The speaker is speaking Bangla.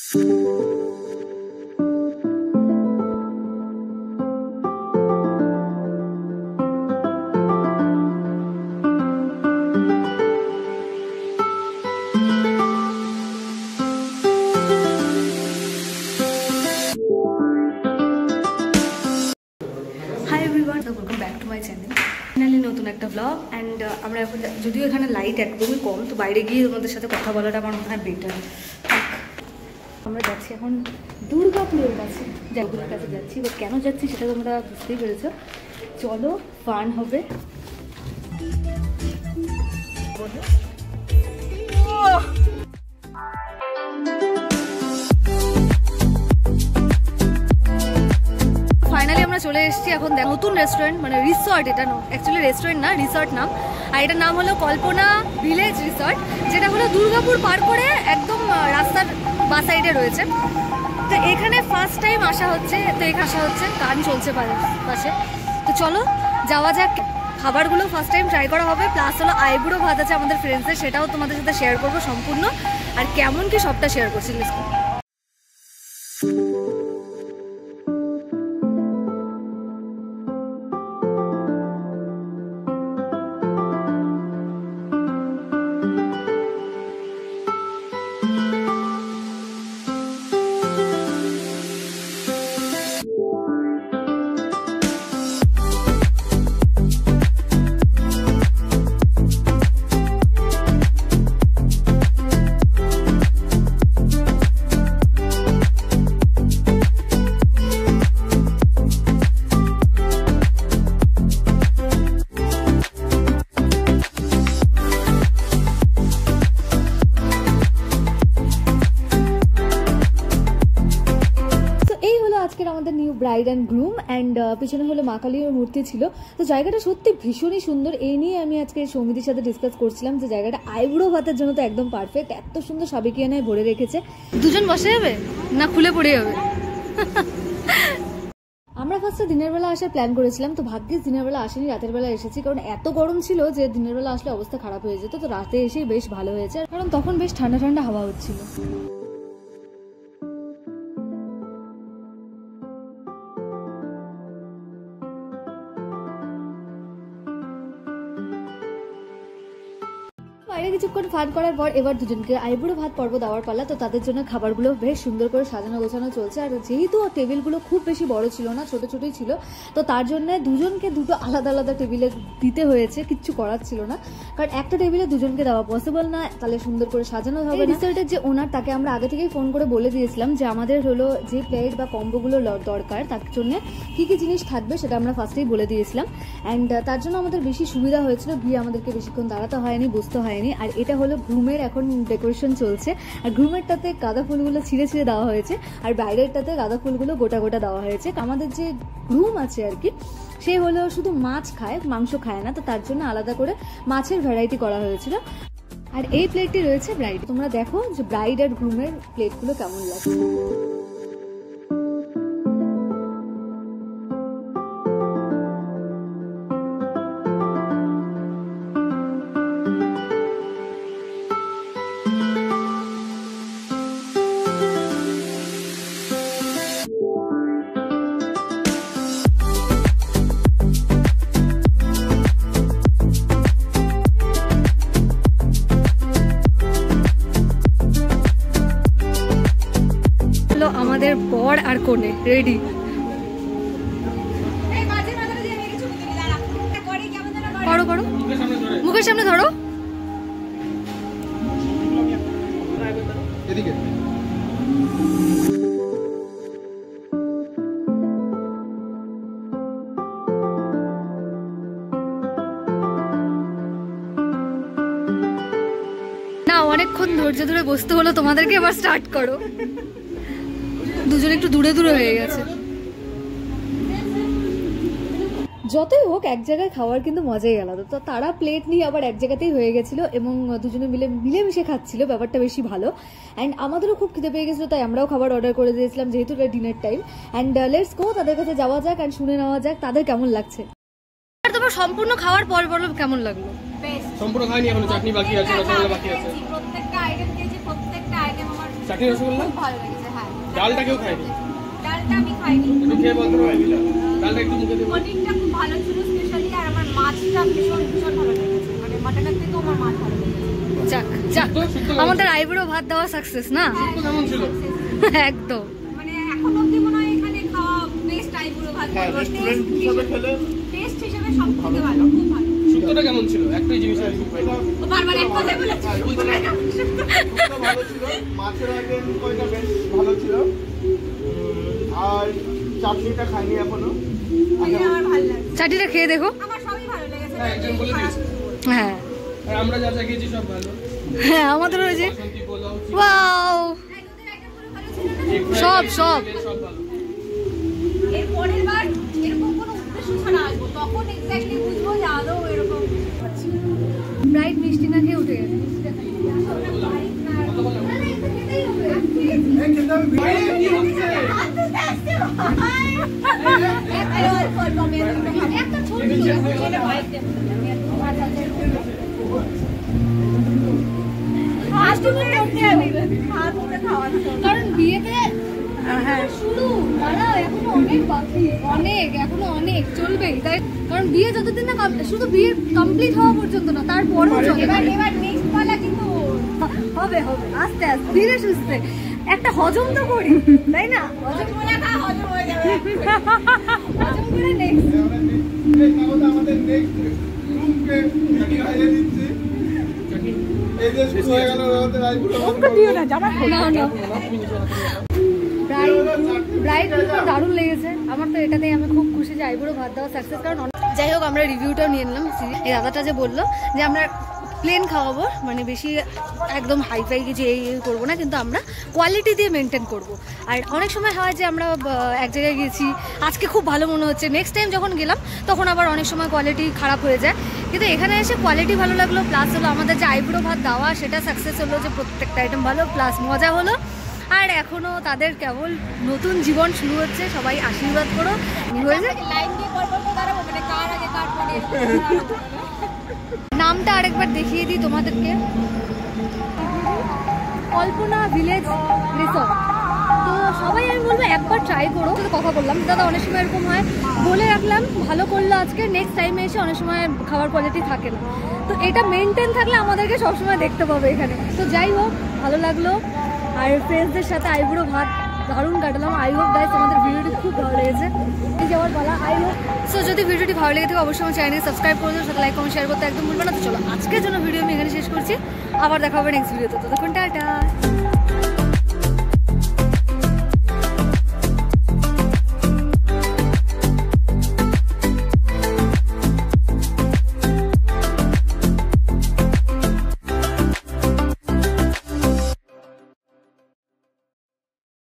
welcome back to my channel. Finally নতুন একটা vlog and আমরা এখন যদিও এখানে লাইট একদমই কম, তো বাইরে গিয়ে তোমাদের সাথে কথা বলাটা আমার মনে হয় বেটার। আমরা যাচ্ছি এখন দুর্গাপুরের কাছে, জয়পুরের কাছে যাচ্ছি। এবার কেন যাচ্ছি সেটা তোমরা বুঝতেই পেরেছো। চলো, ফান হবে। ফাইনালি আমরা চলে এসেছি এখন নতুন রেস্টুরেন্ট, মানে রিসর্ট। এটা অ্যাকচুয়ালি রেস্টুরেন্ট না, রিসর্ট নাম। আর এটার নাম হলো কল্পনা ভিলেজ রিসর্ট, যেটা হলো দুর্গাপুর পার করে একদম রাস্তার বা সাইডে রয়েছে। তো এখানে ফার্স্ট টাইম আসা হচ্ছে, তো এখানে আসা হচ্ছে, গান চলছে পাশে। তো চলো যাওয়া যাক। খাবারগুলো ফার্স্ট টাইম ট্রাই করা হবে, প্লাস হলো আইবুড়ো ভাত আছে আমাদের ফ্রেন্ডসদের, সেটাও তোমাদের সাথে শেয়ার করবো সম্পূর্ণ। আর কেমন কি সবটা শেয়ার করছি। আজকের আমাদের new bride and groom, and পিছনে হলো মা কালীর মূর্তি ছিল। তো জায়গাটা সত্যি ভীষণই সুন্দর। এই নিয়ে আমি আজকে সঙ্গীতের সাথে ডিসকাস করছিলাম যে জায়গাটা আইবুড়ো ভাতের জন্য তো একদম পারফেক্ট। এত সুন্দর সাবেকিয়ানায় ভরে রেখেছে। দুজন বসে যাবে না খুলে পড়ে যাবে? আমরা ফার্স্টে দিনের বেলা আসার প্ল্যান করেছিলাম, তো ভাগ্যিস দিনের বেলা আসেনি, রাতের বেলা এসেছি। কারণ এত গরম ছিল যে দিনের বেলা আসলে অবস্থা খারাপ হয়ে যেত। তো রাতে এসেই বেশ ভালো হয়েছে, কারণ তখন বেশ ঠান্ডা ঠান্ডা হাওয়া হচ্ছিল। বাইরে কিছুক্ষণ ফান করার পর এবার দুজনকে আইবুড়ো ভাত পর্ব দেওয়ার পালা। তো তাদের জন্য খাবারগুলো বেশ সুন্দর করে সাজানো গোছানো চলছে। আর যেহেতু টেবিলগুলো খুব বেশি বড় ছিল না, ছোট ছোটই ছিল, তো তার জন্য দুজনকে দুটো আলাদা আলাদা টেবিলে দিতে হয়েছে। কিচ্ছু করার ছিল না, কারণ একটা টেবিলে দুজনকে দেওয়া পসিবল না, তাহলে সুন্দর করে সাজানো হবে। রিসর্টের যে ওনার, তাকে আমরা আগে থেকেই ফোন করে বলে দিয়েছিলাম যে আমাদের হলো যে প্লেট বা কম্বোগুলো দরকার, তার জন্য কী কী জিনিস থাকবে সেটা আমরা ফার্স্টেই বলে দিয়েছিলাম। অ্যান্ড তার জন্য আমাদের বেশি সুবিধা হয়েছিল, গিয়ে আমাদেরকে বেশিক্ষণ দাঁড়াতে হয়নি, বসতে হয়নি। আর এটা হলো গ্রুমের এখন ডেকোরেশন চলছে। আর গ্রুমেরটাতে গাঁদা ফুলগুলো ছিঁড়ে ছিঁড়ে দেওয়া হয়েছে, আর বাইরেরটাতে গাঁদা ফুলগুলো গোটা গোটা দেওয়া হয়েছে। আমাদের যে গ্রুম আছে আর কি, সে হলো শুধু মাছ খায়, মাংস খায় না, তো তার জন্য আলাদা করে মাছের ভ্যারাইটি করা হয়েছিল। আর এই প্লেটটি রয়েছে ব্রাইড। তোমরা দেখো যে ব্রাইড আর গ্রুমের প্লেটগুলো কেমন লাগছে। আমাদের বর আর কোণে রেডি। করো করো, মুখের সামনে ধরো। না, অনেকক্ষণ ধৈর্য ধরে বসতে হলো তোমাদেরকে, এবার স্টার্ট করো। দুজন একটু দূরে দূরে হয়ে গেছে। যতই হোক এক জায়গায় খাওয়ার কিন্তু মজাই আলাদা। তো তারা প্লেট নিয়ে আবার এক জায়গাতেই হয়ে গেছিল এবং দুজনে মিলেমিশে খাচ্ছিল, ব্যাপারটা বেশি ভালো। অ্যান্ড আমাদেরও খুব খিদে পেয়ে গেছিলো, তাই আমরাও খাবার অর্ডার করে দিয়েছিলাম, যেহেতু এটা dinner time. And let's go, তাদের কাছে যাওয়া যাক অ্যান্ড শুনে নেওয়া যাক তাদের কেমন লাগছে। আর তোমার সম্পূর্ণ খাওয়ার পর বলো কেমন লাগলো? সম্পূর্ণ খাইনি, এখনো চাটনি বাকি আছে, রসগোল্লা বাকি আছে। প্রত্যেকটা আইটেম খেয়েছি, প্রত্যেকটা আইটেম আমার চাটনি রসগোল্লা ভালো লেগেছে। হ্যাঁ, ডালটা কেউ খায়নি, ডালটা আমি খাইনি। একটু খেয়ে বলতে পারবি ডালটা একটু মুখে দেবো। পনিরটা খুব ভালো ছিল স্পেশালি, আর আমার মাছটা ভীষণ ভীষণ ভালো লেগেছে, মানে মাটনের থেকেও আমার মাছ ভালো লেগেছে। যাক যাক, আমাদের আইবুড়ো ভাত দেওয়া সাকসেস না? কেমন ছিল? একদম, মানে এখন অবধি মনে হয় এখানে খাওয়া বেস্ট আইবুড়ো ভাত। রেস্টুরেন্ট হিসেবে খেলে টেস্ট হিসেবে সব থেকে ভালো, খুব ভালো। শুক্তোটা কেমন ছিল? একটাই জিনিস আর কি পাইনি। ও বারবার এক কথাই বলেছে। শুক্তো ভালো ছিল, মাছের আগে কয়টা বেশ ভালো ছিল, আর চাটনিটা খাইনি এখনো। এটা আমার ভালো লাগছে। চাটনিটা খেয়ে দেখো। আমার সবই ভালো লেগেছে। হ্যাঁ, একজন বলে দিয়েছে। হ্যাঁ আর আমরা যা যা খেয়েছি সব ভালো। হ্যাঁ, আমাদের রয়েছে। বাসন্তী পোলাও, ওয়াও, দুধের আইটেমগুলো ভালো ছিল না? চিকেন ফ্রাই সব, রাইস, সব। সব ভালো। এর পরের বার এরকম কোনো উদ্দেশ্য ছাড়া আসবো, তখন এক্স্যাক্টলি বুঝবো যে আদৌ এরকম হচ্ছে। ব্রাইট মিষ্টি না খেয়ে উঠে গেছে। কারণ বিয়েতে শুরু দাঁড়াও, এখনো অনেক বাকি, অনেক এখনো অনেক চলবেই, তাই কারণ বিয়ে যতদিন না শুধু বিয়ে কমপ্লিট হওয়া পর্যন্ত না, তারপরেও চলে। এবার নেক্সট পালা কিন্তু হবে হবে, আস্তে আস্তে ধীরে সুস্থে একটা হজম তো করি, তাই না? হজম হয়ে যাবে। হজম করে নেক্সট। আমাদের নেক্সট গ্রুপকে খাইয়ে দিচ্ছি। এই যে শুরু হয়ে গেল আমাদের আইবুড়ো ভাত। না না, ব্রাইড দারুণ লেগেছে আমার তো, এটাতেই আমি খুব খুশি যে আইবুড়ো ভাত দেওয়া সাকসেস। কারণ যাই হোক, আমরা রিভিউটাও নিয়ে নিলাম। এই দাদাটা যে বললো যে আমরা প্লেন খাওয়াবো, মানে বেশি একদম হাইফাই কিছু এই করবো না, কিন্তু আমরা কোয়ালিটি দিয়ে মেনটেন করব। আর অনেক সময় হয় যে আমরা এক জায়গায় গেছি, আজকে খুব ভালো মনে হচ্ছে, নেক্সট টাইম যখন গেলাম তখন আবার অনেক সময় কোয়ালিটি খারাপ হয়ে যায়। কিন্তু এখানে এসে কোয়ালিটি ভালো লাগলো, প্লাস হলো আমাদের যে আইবুড়ো ভাত দেওয়া সেটা সাকসেস হলো, যে প্রত্যেকটা আইটেম ভালো, প্লাস মজা হলো। আর এখনও তাদের কেবল নতুন জীবন শুরু হচ্ছে, সবাই আশীর্বাদ করো হয়েছে। লাইন দিয়ে পরপর দাঁড়াবো, মানে কার আগে কার পরে। নামটা আরেকবার দেখিয়ে দিই তোমাদেরকে, কল্পনা ভিলেজ রিসর্ট। তো সবাই আমি বলবো একবার ট্রাই করো। কথা বললাম দাদা, অনেক সময় এরকম হয়, বলে রাখলাম ভালো করলো আজকে, নেক্সট টাইমে এসে অনেক সময় খাবার কোয়ালিটি থাকে না, তো এটা মেনটেন থাকলে আমাদেরকে সবসময় দেখতে পাবে এখানে। তো যাই হোক, ভালো লাগলো। আর ফ্রেন্ডসদের সাথে আইবুড়ো ভাত দারুণ কাটালাম। আই হোপ গাইস আমাদের ভিডিওটি খুব ভালো লেগেছে, এই যাওয়ার পালা। আই হোপ সো যদি ভিডিওটি ভালো লেগে থাকে অবশ্যই আমার চ্যানেলকে সাবস্ক্রাইব করে দেবো, সাথে লাইক কমেন্ট শেয়ার করতে একদম ভুলবে না। তো চলো আজকের জন্য ভিডিও আমি এখানে শেষ করছি, আবার দেখা হবে নেক্সট ভিডিওতে। ততক্ষণ টাটা।